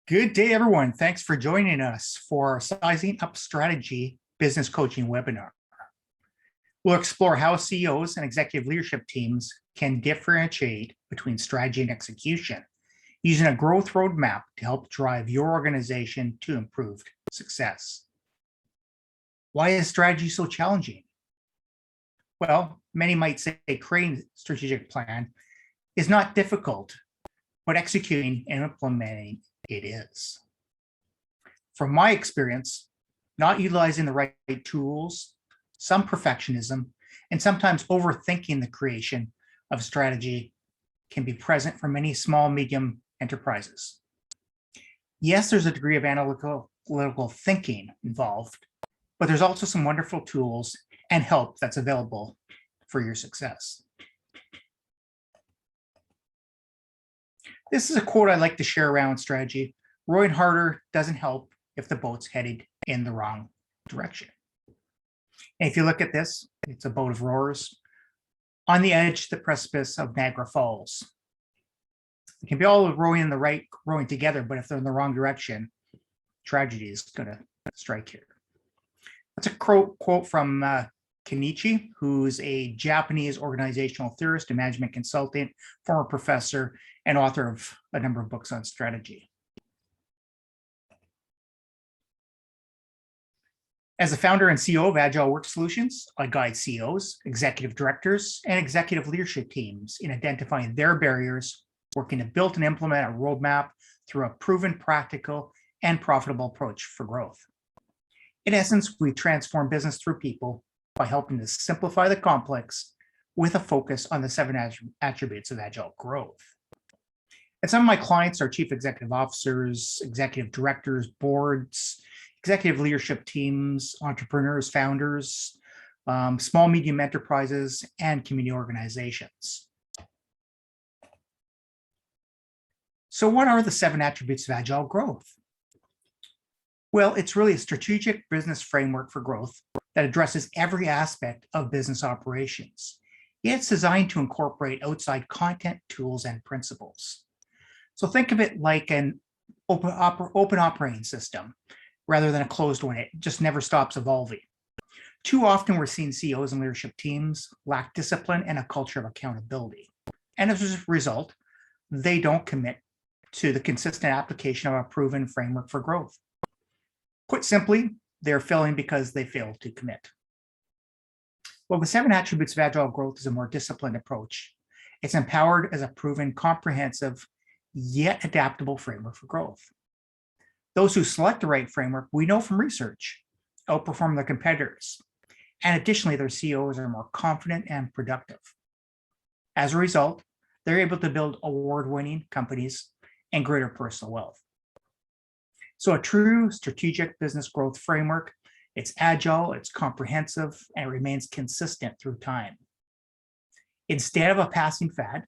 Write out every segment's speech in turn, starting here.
Good day, everyone. Thanks for joining us for our Sizing Up Strategy Business Coaching webinar. We'll explore how CEOs and executive leadership teams can differentiate between strategy and execution using a growth roadmap to help drive your organization to improved success. Why is strategy so challenging? Well, many might say creating a strategic plan is not difficult, but executing and implementing it is. From my experience, not utilizing the right tools, some perfectionism, and sometimes overthinking the creation of strategy can be present for many small, medium enterprises. Yes, there's a degree of analytical thinking involved, but there's also some wonderful tools and help that's available for your success. This is a quote I like to share around strategy. Rowing harder doesn't help if the boat's headed in the wrong direction. And if you look at this, it's a boat of rowers on the edge of the precipice of Niagara Falls. It can be all rowing together, but if they're in the wrong direction, tragedy is going to strike here. That's a quote from Kenichi, who's a Japanese organizational theorist and management consultant, former professor, and author of a number of books on strategy. As the founder and CEO of Agile Work Solutions, I guide CEOs, executive directors, and executive leadership teams in identifying their barriers, working to build and implement a roadmap through a proven, practical, and profitable approach for growth. In essence, we transform business through people by helping to simplify the complex with a focus on the 7 attributes of agile growth. And some of my clients are chief executive officers, executive directors, boards, executive leadership teams, entrepreneurs, founders, small, medium enterprises, and community organizations. So what are the 7 attributes of agile growth? Well, it's really a strategic business framework for growth that addresses every aspect of business operations. It's designed to incorporate outside content, tools, and principles. So think of it like an open operating system rather than a closed one. It just never stops evolving. Too often we're seeing CEOs and leadership teams lack discipline and a culture of accountability. And as a result, they don't commit to the consistent application of a proven framework for growth. Put simply, they're failing because they fail to commit. Well, the 7 attributes of agile growth is a more disciplined approach. It's empowered as a proven, comprehensive, yet adaptable framework for growth. Those who select the right framework, we know from research, outperform their competitors. And additionally, their CEOs are more confident and productive. As a result, they're able to build award-winning companies and greater personal wealth. So a true strategic business growth framework, it's agile, it's comprehensive, and it remains consistent through time. Instead of a passing fad,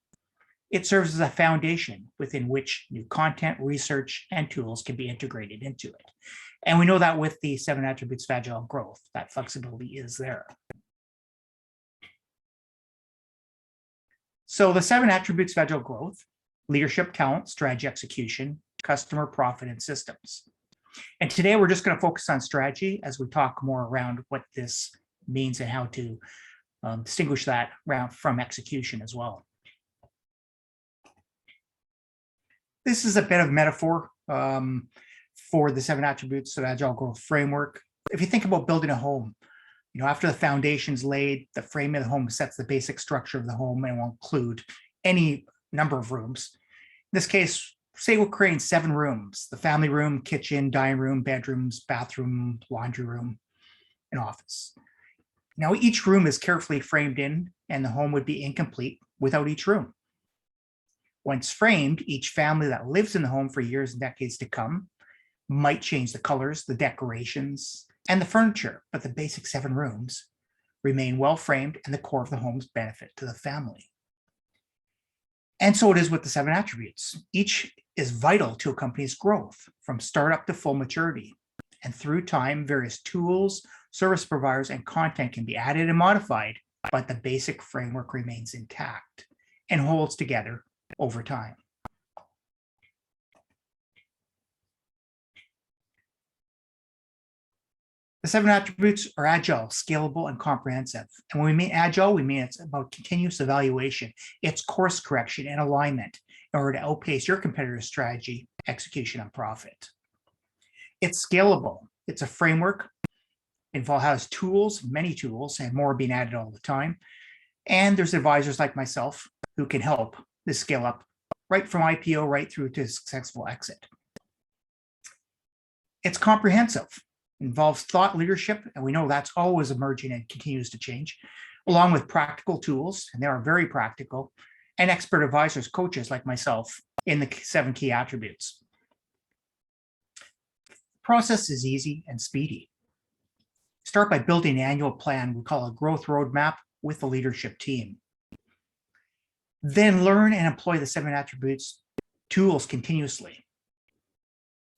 it serves as a foundation within which new content, research, and tools can be integrated into it. And we know that with the 7 attributes of agile growth, that flexibility is there. So the 7 attributes of agile growth: leadership, talent, strategy, execution, customer, profit, and systems. And today we're just going to focus on strategy as we talk more around what this means and how to distinguish that from execution as well. This is a bit of metaphor for the 7 attributes of agile growth framework. If you think about building a home, after the foundation's laid, the frame of the home sets the basic structure of the home and will include any number of rooms. In this case, say we're creating 7 rooms: the family room, kitchen, dining room, bedrooms, bathroom, laundry room, and office. Now, each room is carefully framed in, and the home would be incomplete without each room. Once framed, each family that lives in the home for years and decades to come might change the colors, the decorations, and the furniture, but the basic 7 rooms remain well framed, and the core of the home's benefit to the family. And so it is with the 7 attributes. Each is vital to a company's growth from startup to full maturity. And through time, various tools, service providers, and content can be added and modified, but the basic framework remains intact and holds together over time. The 7 attributes are agile, scalable, and comprehensive. And when we mean agile, we mean it's about continuous evaluation. It's course correction and alignment in order to outpace your competitor's strategy, execution, and profit. It's scalable. It's a framework. It has tools, many tools, and more being added all the time. And there's advisors like myself who can help this scale up right from IPO right through to successful exit. It's comprehensive. Involves thought leadership, and we know that's always emerging and continues to change, along with practical tools, and they are very practical, and expert advisors, coaches like myself in the 7 key attributes. The process is easy and speedy. Start by building an annual plan we call a growth roadmap with the leadership team. Then learn and employ the 7 attributes tools continuously.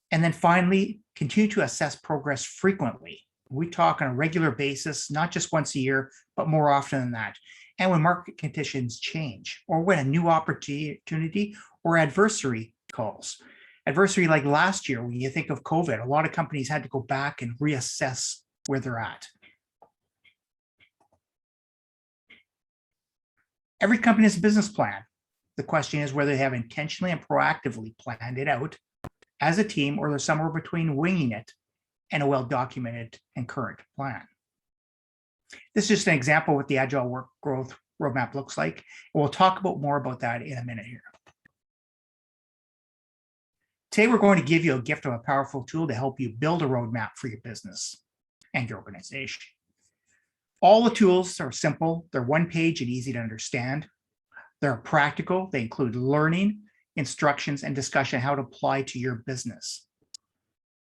And then finally, continue to assess progress frequently. We talk on a regular basis, not just once a year, but more often than that. And when market conditions change, or when a new opportunity or adversary calls. Adversary like last year, when you think of COVID, a lot of companies had to go back and reassess where they're at. Every company has a business plan. The question is whether they have intentionally and proactively planned it out as a team, or they're somewhere between winging it and a well-documented and current plan. This is just an example of what the Agile Work Growth Roadmap looks like. And we'll talk more about that in a minute here. Today, we're going to give you a gift of a powerful tool to help you build a roadmap for your business and your organization. All the tools are simple. They're one page and easy to understand. They're practical. They include learning, instructions, and discussion how to apply to your business.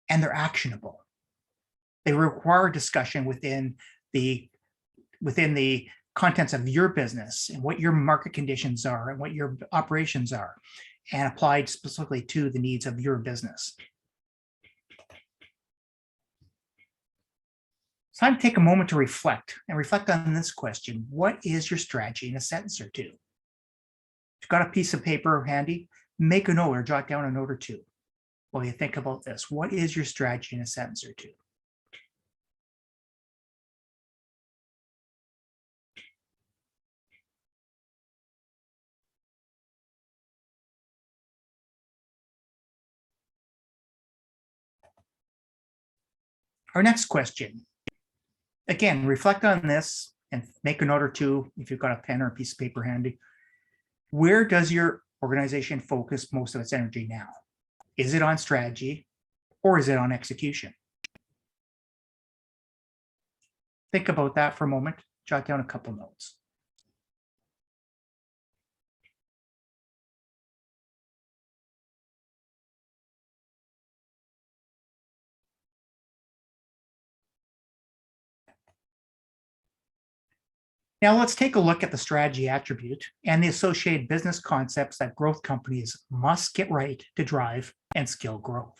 And they're actionable. They require discussion within the contents of your business and what your market conditions are and what your operations are, and applied specifically to the needs of your business. It's time to take a moment to reflect on this question. What is your strategy in a sentence or two? If you've got a piece of paper handy, make a note or jot down a note or two while you think about this. What is your strategy in a sentence or two? Our next question. Again, reflect on this and make a note or two if you've got a pen or a piece of paper handy. Where does your organization focus most of its energy now? Is it on strategy or is it on execution? Think about that for a moment. Jot down a couple notes. Now let's take a look at the strategy attribute and the associated business concepts that growth companies must get right to drive and scale growth.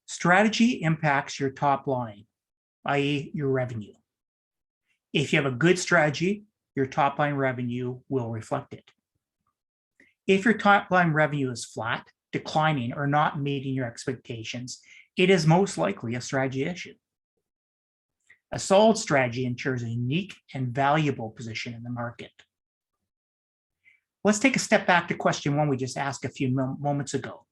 Strategy impacts your top line, i.e. your revenue. If you have a good strategy, your top line revenue will reflect it. If your top line revenue is flat, declining, or not meeting your expectations, it is most likely a strategy issue. A solid strategy ensures a unique and valuable position in the market. Let's take a step back to question 1 we just asked a few moments ago.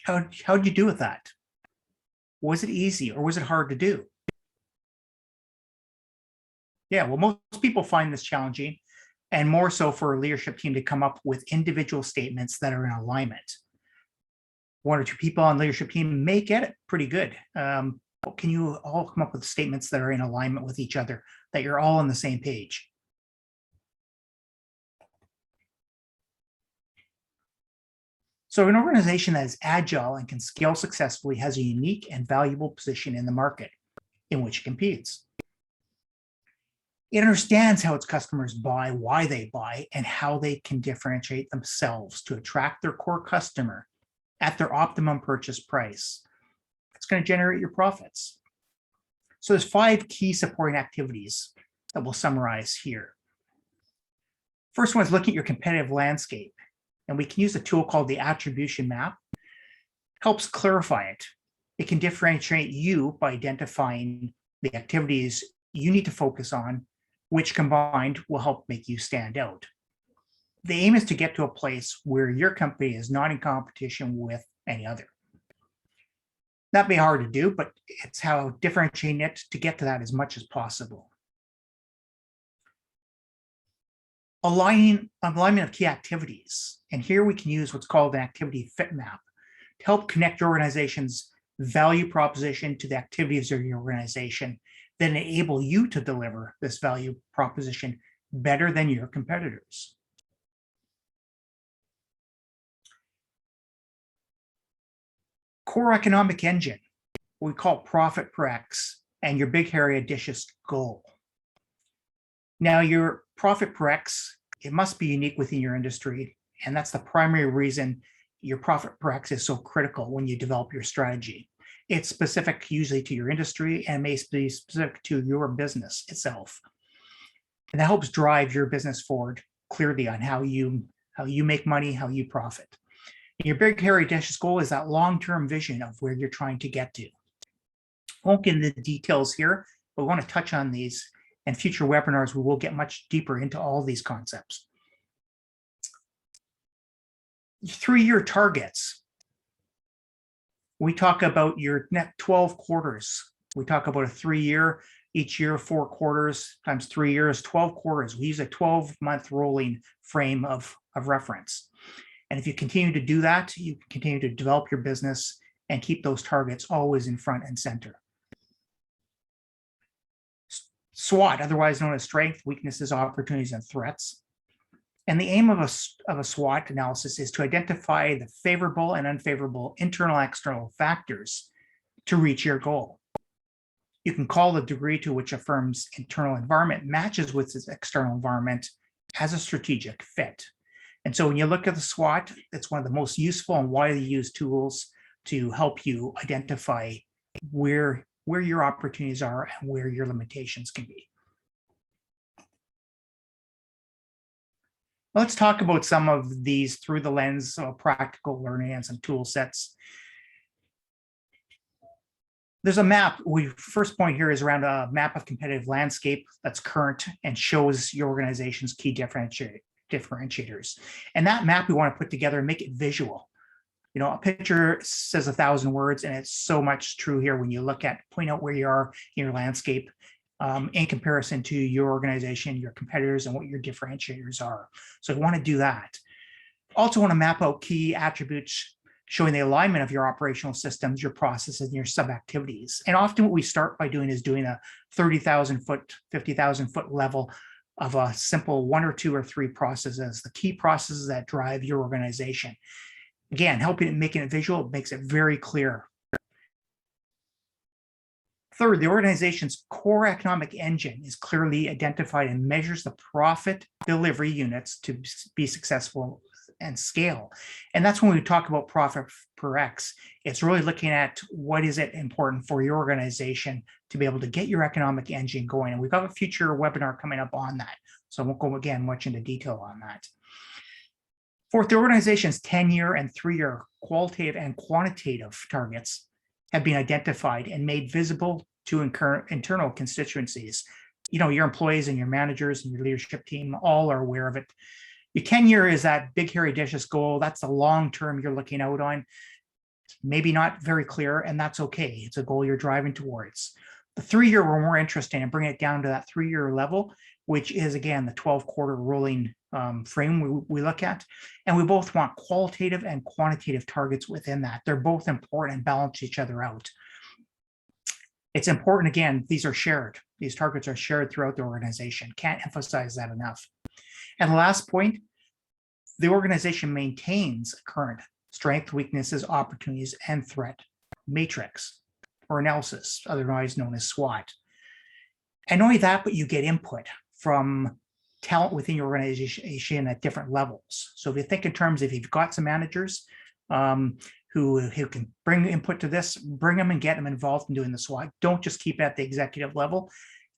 How did you do with that? Was it easy or was it hard to do? Yeah, well, most people find this challenging, and more so for a leadership team to come up with individual statements that are in alignment. 1 or 2 people on the leadership team may get it pretty good. Can you all come up with statements that are in alignment with each other, that you're all on the same page? So an organization that is agile and can scale successfully has a unique and valuable position in the market in which it competes. It understands how its customers buy, why they buy, and how they can differentiate themselves to attract their core customer at their optimum purchase price. It's going to generate your profits. So there's 5 key supporting activities that we'll summarize here. First one is looking at your competitive landscape. And we can use a tool called the attribution map. helps clarify it. It can differentiate you by identifying the activities you need to focus on, which combined will help make you stand out. The aim is to get to a place where your company is not in competition with any other. That may be hard to do, but it's how differentiating it to get to that as much as possible. Alignment of key activities. And here we can use what's called an activity fit map to help connect your organization's value proposition to the activities of your organization that enable you to deliver this value proposition better than your competitors. Core economic engine, we call profit per X, and your big, hairy, audacious goal. Now, your profit per X, it must be unique within your industry, and that's the primary reason your profit per X is so critical when you develop your strategy. It's specific usually to your industry and may be specific to your business itself. And that helps drive your business forward clearly on how you make money, how you profit. And your big, hairy, audacious goal is that long-term vision of where you're trying to get to. I won't get into the details here, but we want to touch on these. And future webinars, we will get much deeper into all these concepts. 3-year targets. We talk about your next 12 quarters. We talk about a 3-year, each year, 4 quarters times 3 years, 12 quarters. We use a 12-month rolling frame of reference. And if you continue to do that, you can continue to develop your business and keep those targets always in front and center. SWOT, otherwise known as strengths, weaknesses, opportunities, and threats. And the aim of a SWOT analysis is to identify the favorable and unfavorable internal and external factors to reach your goal. You can call the degree to which a firm's internal environment matches with its external environment as a strategic fit. And so when you look at the SWOT, it's one of the most useful and widely used tools to help you identify where your opportunities are and where your limitations can be. Let's talk about some of these through the lens of practical learning and some tool sets. There's a map. First point here is around a map of competitive landscape that's current and shows your organization's key differentiators. And that map we want to put together and make it visual. You know, a picture says 1,000 words, and it's so much true here when you look at, point out where you are in your landscape in comparison to your organization, your competitors, and what your differentiators are. So I want to do that. Also want to map out key attributes showing the alignment of your operational systems, your processes, and your sub-activities. And often what we start by doing is doing a 30,000 foot, 50,000 foot level of a simple 1 or 2 or 3 processes, the key processes that drive your organization. Again, making it visual makes it very clear. Third, the organization's core economic engine is clearly identified and measures the profit delivery units to be successful and scale. And that's when we talk about profit per X. It's really looking at what is it important for your organization to be able to get your economic engine going. And we've got a future webinar coming up on that. So I won't go again much into detail on that. Fourth, the organization's 10-year and 3-year qualitative and quantitative targets have been identified and made visible to internal constituencies. You know, your employees and your managers and your leadership team all are aware of it. Your 10-year is that big, hairy, audacious goal. That's the long term you're looking out on. Maybe not very clear, and that's okay. It's a goal you're driving towards. The 3-year, we're more interested in bringing it down to that 3-year level, which is, again, the 12-quarter rolling frame we look at. And we both want qualitative and quantitative targets within that. They're both important and balance each other out. It's important, again, these are shared. These targets are shared throughout the organization. Can't emphasize that enough. And the last point, the organization maintains a current strength, weaknesses, opportunities, and threat matrix or analysis, otherwise known as SWOT. And not only that, but you get input from talent within your organization at different levels. So if you think in terms of if you've got some managers who can bring input to this, bring them and get them involved in doing the SWOT. Don't just keep it at the executive level.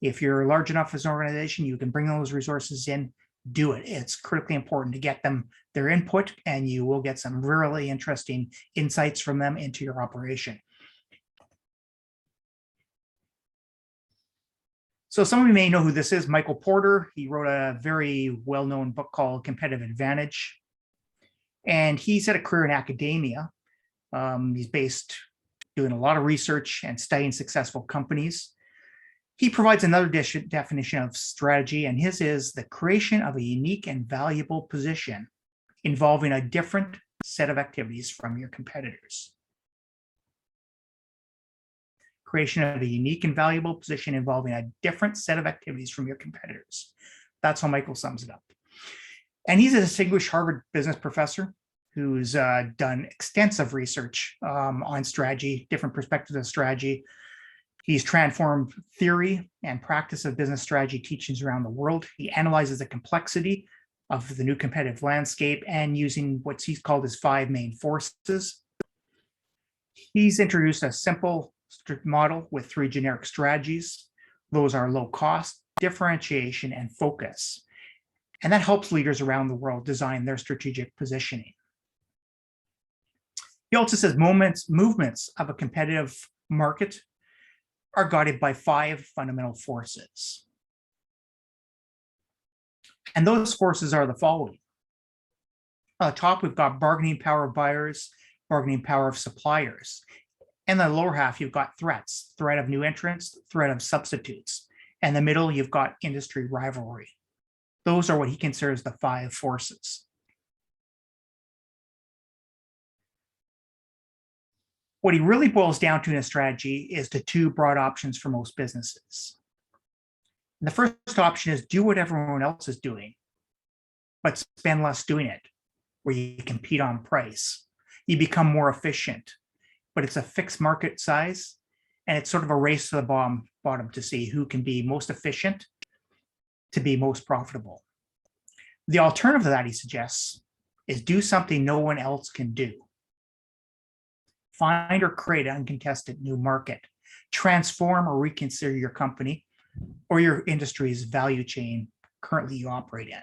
If you're large enough as an organization, you can bring those resources in, do it. It's critically important to get them their input, and you will get some really interesting insights from them into your operation. So some of you may know who this is, Michael Porter. He wrote a very well-known book called Competitive Advantage. And he's had a career in academia. He's based doing a lot of research and studying successful companies. He provides another definition of strategy, and his is the creation of a unique and valuable position involving a different set of activities from your competitors. Creation of a unique and valuable position involving a different set of activities from your competitors. That's how Michael sums it up. And he's a distinguished Harvard business professor who's done extensive research on strategy, different perspectives of strategy. He's transformed theory and practice of business strategy teachings around the world. He analyzes the complexity of the new competitive landscape and using what he's called his 5 main forces. He's introduced a simple model with 3 generic strategies. Those are low cost, differentiation, and focus. And that helps leaders around the world design their strategic positioning. He also says movements of a competitive market are guided by 5 fundamental forces. And those forces are the following. On the top, we've got bargaining power of buyers, bargaining power of suppliers. In the lower half, you've got threats, threat of new entrants, threat of substitutes. And in the middle, you've got industry rivalry. Those are what he considers the 5 forces. What he really boils down to in a strategy is the 2 broad options for most businesses. And the first option is do what everyone else is doing, but spend less doing it, where you compete on price. You become more efficient, but it's a fixed market size, and it's sort of a race to the bottom to see who can be most efficient to be most profitable. The alternative to that, he suggests, is do something no one else can do. Find or create an uncontested new market. Transform or reconsider your company or your industry's value chain currently you operate in.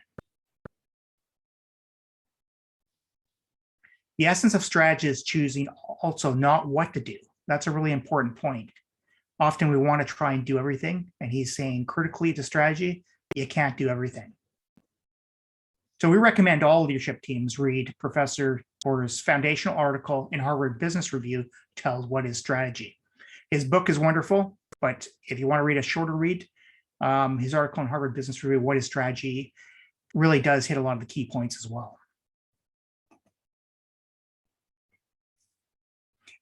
The essence of strategy is choosing also not what to do. That's a really important point. Often we want to try and do everything, and he's saying critically to strategy, you can't do everything. So we recommend all leadership teams read Professor Porter's foundational article in Harvard Business Review tells what is strategy. His book is wonderful, but if you want to read a shorter read, his article in Harvard Business Review, What is Strategy, really does hit a lot of the key points as well.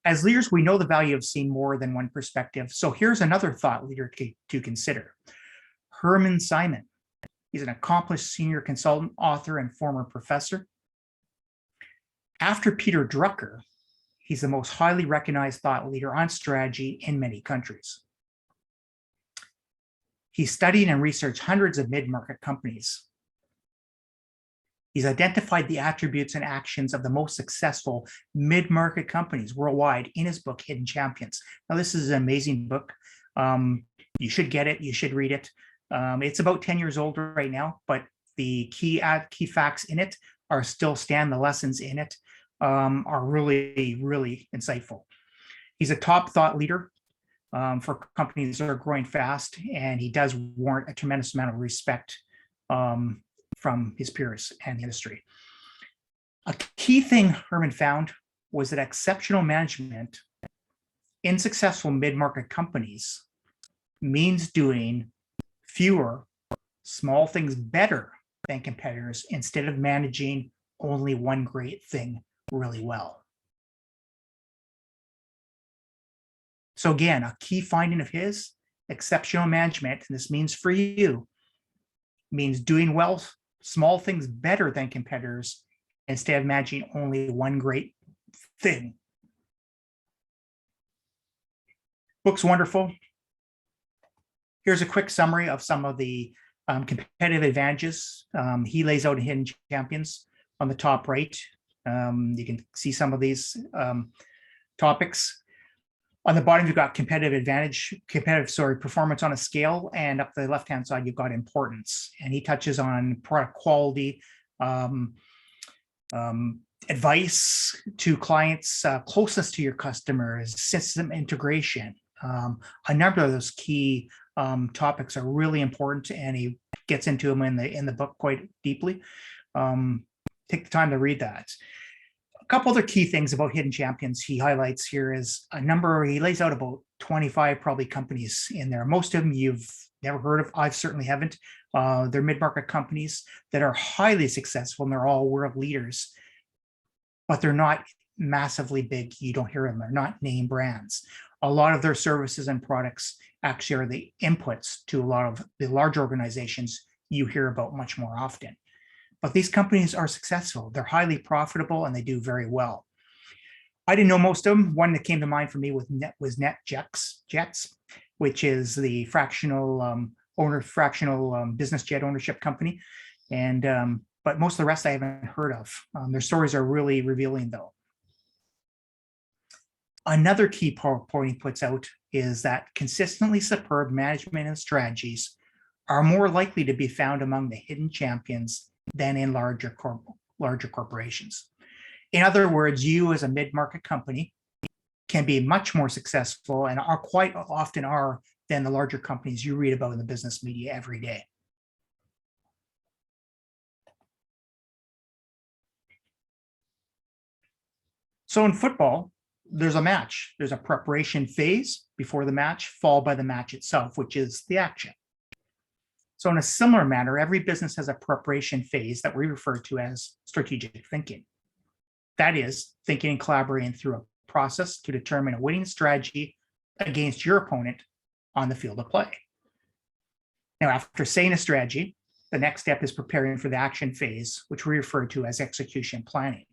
As leaders, we know the value of seeing more than one perspective. So here's another thought leader to consider. Herman Simon. He's an accomplished senior consultant, author, and former professor. After Peter Drucker, he's the most highly recognized thought leader on strategy in many countries. He studied and researched hundreds of mid-market companies. He's identified the attributes and actions of the most successful mid-market companies worldwide in his book, Hidden Champions. Now, this is an amazing book. You should get it. You should read it. It's about 10 years old right now, but the key facts in it are still stand. The lessons in it are really, really insightful. He's a top thought leader for companies that are growing fast, and he does warrant a tremendous amount of respect from his peers and the industry. A key thing Herman found was that exceptional management in successful mid-market companies means doing fewer small things better than competitors instead of managing only one great thing really well. So again, a key finding of his, exceptional management, and this means for you, means doing well small things better than competitors instead of managing only one great thing. Book's wonderful. Here's a quick summary of some of the competitive advantages. He lays out Hidden Champions on the top right. You can see some of these topics. On the bottom, you've got performance on a scale, and up the left-hand side, you've got importance. And he touches on product quality, advice to clients, closeness to your customers, system integration. A number of those key topics are really important, and he gets into them in the book quite deeply. Take the time to read that. A couple other key things about hidden champions he highlights here is he lays out about 25 probably companies in there. Most of them you've never heard of. I certainly haven't. They're mid-market companies that are highly successful, and they're all world leaders, but they're not massively big. You don't hear them. They're not name brands. A lot of their services and products actually are the inputs to a lot of the large organizations you hear about much more often. But these companies are successful. They're highly profitable, and they do very well. I didn't know most of them. One that came to mind for me was NetJets, which is the fractional business jet ownership company. But most of the rest I haven't heard of. Their stories are really revealing, though. Another key point he puts out is that consistently superb management and strategies are more likely to be found among the hidden champions than in larger corporations. In other words, you as a mid-market company can be much more successful, and are quite often than the larger companies you read about in the business media every day. So in football, there's a match. There's a preparation phase before the match, followed by the match itself, which is the action. So in a similar manner, every business has a preparation phase that we refer to as strategic thinking. That is, thinking and collaborating through a process to determine a winning strategy against your opponent on the field of play. Now, after saying a strategy, the next step is preparing for the action phase, which we refer to as execution planning.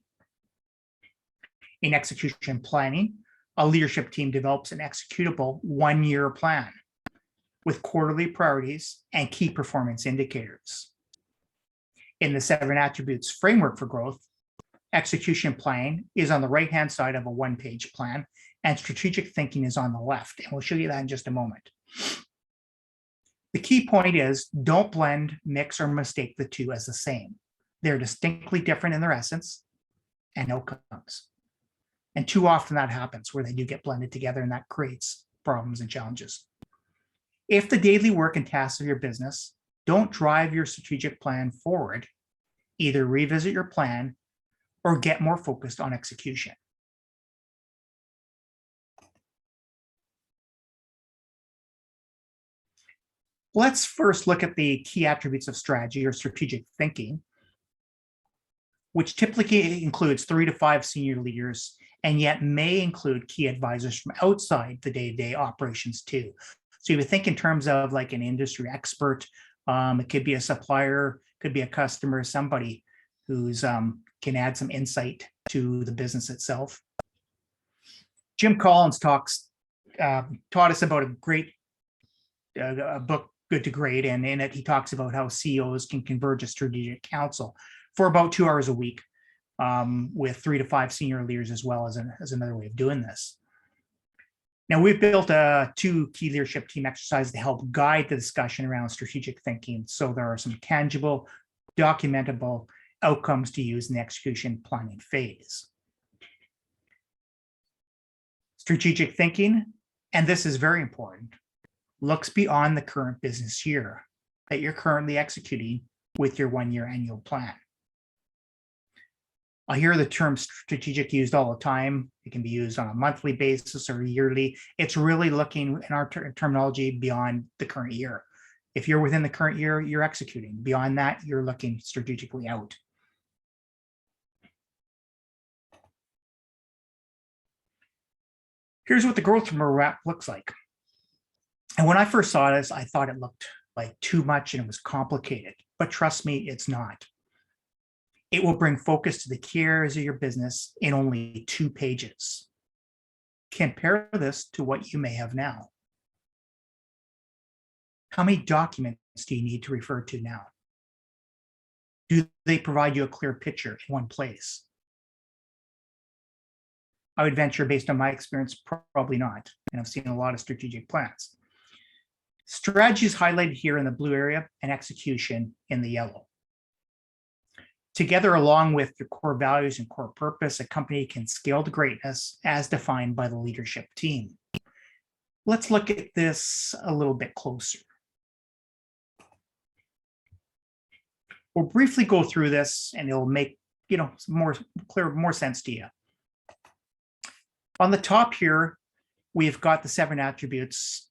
In execution planning, a leadership team develops an executable one-year plan with quarterly priorities and key performance indicators. In the 7 attributes framework for growth, execution planning is on the right-hand side of a one-page plan, and strategic thinking is on the left. And we'll show you that in just a moment. The key point is, don't blend, mix, or mistake the two as the same. They're distinctly different in their essence and outcomes. And too often that happens where they do get blended together, and that creates problems and challenges. If the daily work and tasks of your business don't drive your strategic plan forward, either revisit your plan or get more focused on execution. Let's first look at the key attributes of strategy or strategic thinking, which typically includes 3 to 5 senior leaders, and yet may include key advisors from outside the day-to-day operations too. So you would think in terms of like an industry expert, it could be a supplier, could be a customer, somebody who's can add some insight to the business itself. Jim Collins taught us about a great book, Good to Great, and in it he talks about how CEOs can converge a strategic council for about 2 hours a week, with 3 to 5 senior leaders as well as another way of doing this. Now, we've built 2 key leadership team exercises to help guide the discussion around strategic thinking. So there are some tangible, documentable outcomes to use in the execution planning phase. Strategic thinking, and this is very important, looks beyond the current business year that you're currently executing with your one-year annual plan. I hear the term strategic used all the time. It can be used on a monthly basis or yearly. It's really looking in our terminology beyond the current year. If you're within the current year, you're executing. Beyond that, you're looking strategically out. Here's what the growth roadmap looks like. And when I first saw this, I thought it looked like too much and it was complicated. But trust me, it's not. It will bring focus to the key areas of your business in only 2 pages. Compare this to what you may have now. How many documents do you need to refer to now? Do they provide you a clear picture in one place? I would venture, based on my experience, probably not. and I've seen a lot of strategic plans. Strategy is highlighted here in the blue area and execution in the yellow. Together, along with your core values and core purpose, a company can scale to greatness as defined by the leadership team. Let's look at this a little bit closer. We'll briefly go through this and it'll make more sense to you. On the top here, we've got the 7 attributes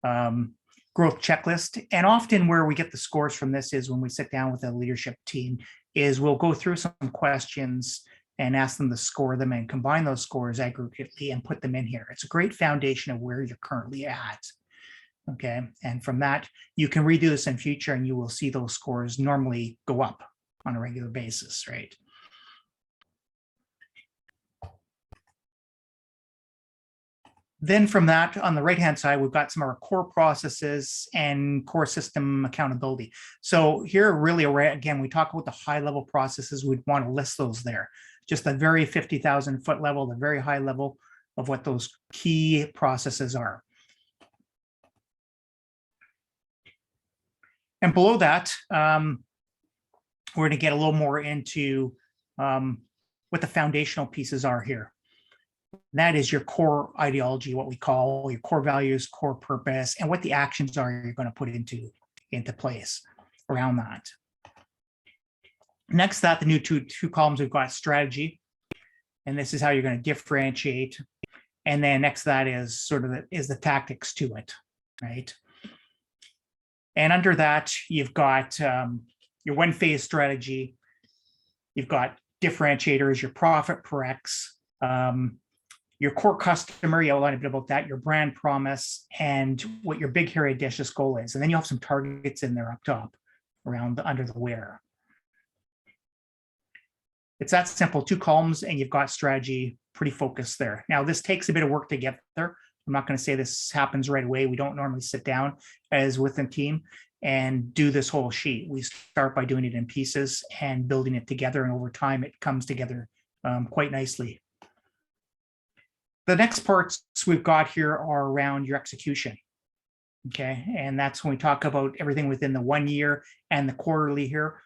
growth checklist. And often where we get the scores from this is when we sit down with the leadership team, is we'll go through some questions and ask them to score them and combine those scores aggregately and put them in here. It's a great foundation of where you're currently at. Okay, and from that, you can redo this in future and you will see those scores normally go up on a regular basis, right? Then from that, on the right-hand side, we've got some of our core processes and core system accountability. So here, really, again, we talk about the high-level processes. We'd want to list those there. Just the very 50,000-foot level, the very high level of what those key processes are. And below that, we're going to get a little more into what the foundational pieces are here. That is your core ideology, what we call your core values, core purpose, and what the actions are you're going to put into place around that. Next, the new two columns, we've got strategy, and this is how you're going to differentiate. And then next, that is sort of the tactics to it, right? And under that, you've got your one-phase strategy. You've got differentiators, your profit per X, your core customer, you outline a bit about that, your brand promise, and what your big, hairy, audacious goal is. And then you have some targets in there up top around under the where. It's that simple, 2 columns, and you've got strategy pretty focused there. Now, this takes a bit of work to get there. I'm not going to say this happens right away. We don't normally sit down as with a team and do this whole sheet. We start by doing it in pieces and building it together, and over time, it comes together quite nicely. The next parts we've got here are around your execution, okay? And that's when we talk about everything within the 1 year and the quarterly here.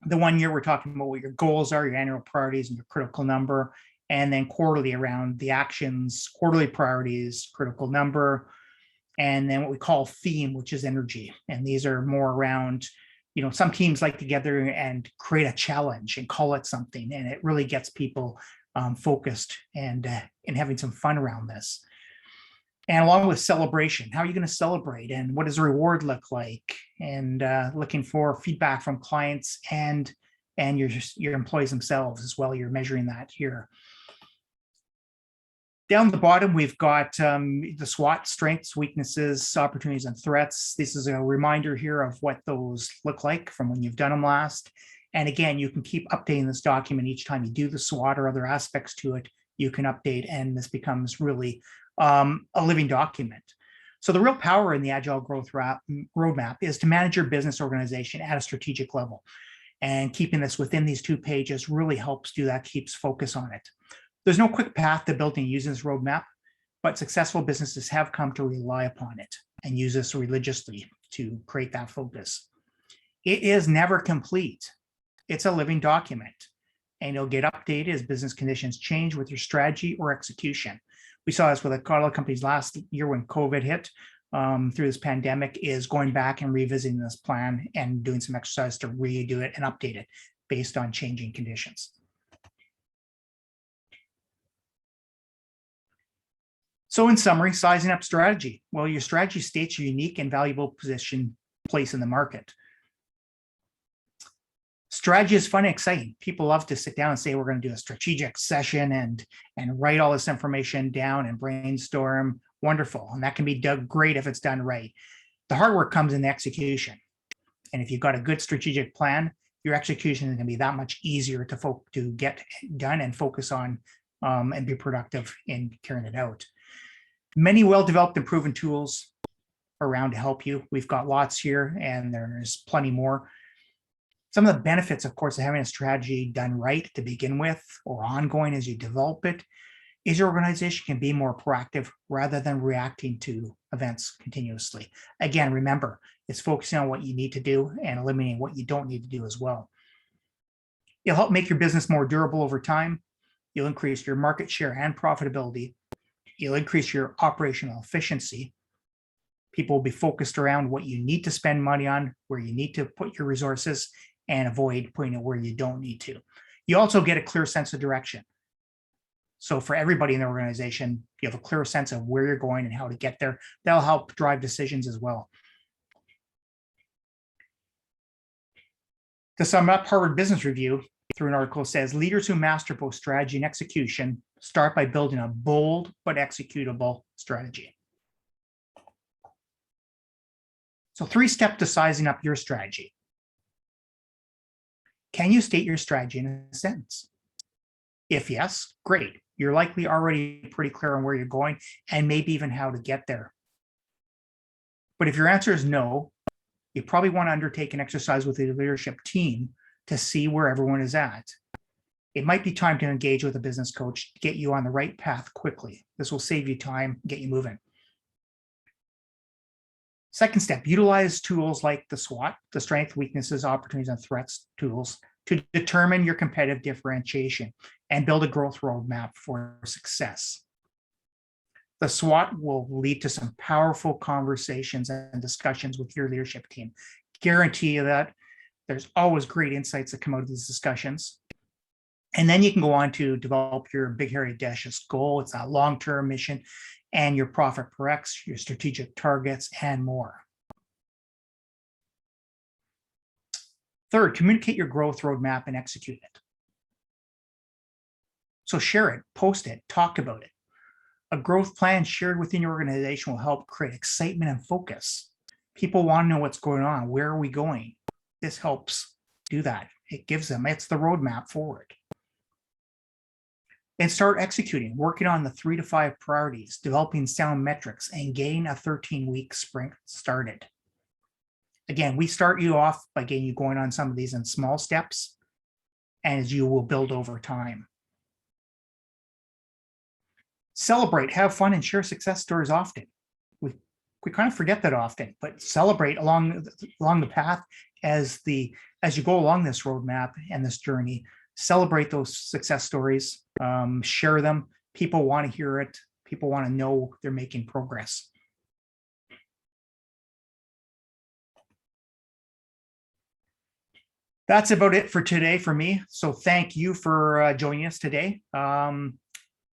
The 1 year, we're talking about what your goals are, your annual priorities, and your critical number. And then quarterly around the actions, quarterly priorities, critical number, and then what we call theme, which is energy. And these are more around, some teams like to get together and create a challenge and call it something. And it really gets people focused and having some fun around this. And along with celebration, how are you going to celebrate and what does the reward look like? And looking for feedback from clients and your employees themselves as well. You're measuring that here. Down the bottom, we've got the SWOT, strengths, weaknesses, opportunities, and threats. This is a reminder here of what those look like from when you've done them last. And again, you can keep updating this document each time you do the SWOT or other aspects to it. You can update, and this becomes really a living document. So the real power in the Agile Growth Roadmap is to manage your business organization at a strategic level. And keeping this within these 2 pages really helps do that, keeps focus on it. There's no quick path to building and using this roadmap, but successful businesses have come to rely upon it and use this religiously to create that focus. It is never complete. It's a living document, and it'll get updated as business conditions change with your strategy or execution. We saw this with a lot of companies last year when COVID hit through this pandemic, is going back and revisiting this plan and doing some exercise to redo it and update it based on changing conditions. So in summary, sizing up strategy. Well, your strategy states your unique and valuable place in the market. Strategy is fun and exciting. People love to sit down and say, we're going to do a strategic session and write all this information down and brainstorm. Wonderful. And that can be great if it's done right. The hard work comes in the execution. And if you've got a good strategic plan, your execution is going to be that much easier to get done and focus on and be productive in carrying it out. Many well-developed and proven tools around to help you. We've got lots here, and there's plenty more. Some of the benefits, of course, of having a strategy done right to begin with or ongoing as you develop it is your organization can be more proactive rather than reacting to events continuously. Again, remember, it's focusing on what you need to do and eliminating what you don't need to do as well. It'll help make your business more durable over time. You'll increase your market share and profitability. You'll increase your operational efficiency. People will be focused around what you need to spend money on, where you need to put your resources, and avoid putting it where you don't need to. You also get a clear sense of direction. So for everybody in the organization, you have a clear sense of where you're going and how to get there. That'll help drive decisions as well. To sum up, Harvard Business Review, through an article, says leaders who master both strategy and execution start by building a bold but executable strategy. So 3 steps to sizing up your strategy. Can you state your strategy in a sentence? If yes, great. You're likely already pretty clear on where you're going and maybe even how to get there. But if your answer is no, you probably want to undertake an exercise with the leadership team to see where everyone is at. It might be time to engage with a business coach to get you on the right path quickly. This will save you time, get you moving. Second step, utilize tools like the SWOT, the strengths, weaknesses, opportunities, and threats tools to determine your competitive differentiation and build a growth roadmap for success. The SWOT will lead to some powerful conversations and discussions with your leadership team. Guarantee you that there's always great insights that come out of these discussions. And then you can go on to develop your big, hairy, audacious goal. It's a long-term mission and your profit per X, your strategic targets, and more. Third, communicate your growth roadmap and execute it. So share it, post it, talk about it. A growth plan shared within your organization will help create excitement and focus. People want to know what's going on. Where are we going? This helps do that. It gives them, it's the roadmap forward. And start executing, working on the 3 to 5 priorities, developing sound metrics, and getting a 13-week sprint started. Again, we start you off by getting you going on some of these in small steps, and as you will build over time. Celebrate, have fun, and share success stories often. We kind of forget that often, but celebrate along the path as you go along this roadmap and this journey. Celebrate those success stories, share them. People want to hear it. People want to know they're making progress. That's about it for today for me. So thank you for joining us today.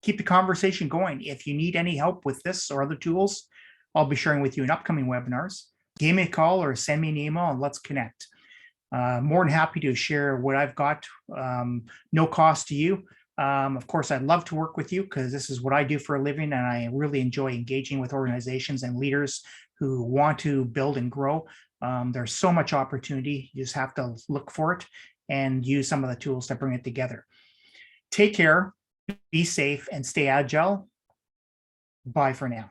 Keep the conversation going. If you need any help with this or other tools, I'll be sharing with you in upcoming webinars. Give me a call or send me an email and let's connect. More than happy to share what I've got, no cost to you. Of course, I'd love to work with you because this is what I do for a living, and I really enjoy engaging with organizations and leaders who want to build and grow. There's so much opportunity. You just have to look for it and use some of the tools to bring it together. Take care, be safe, and stay agile. Bye for now.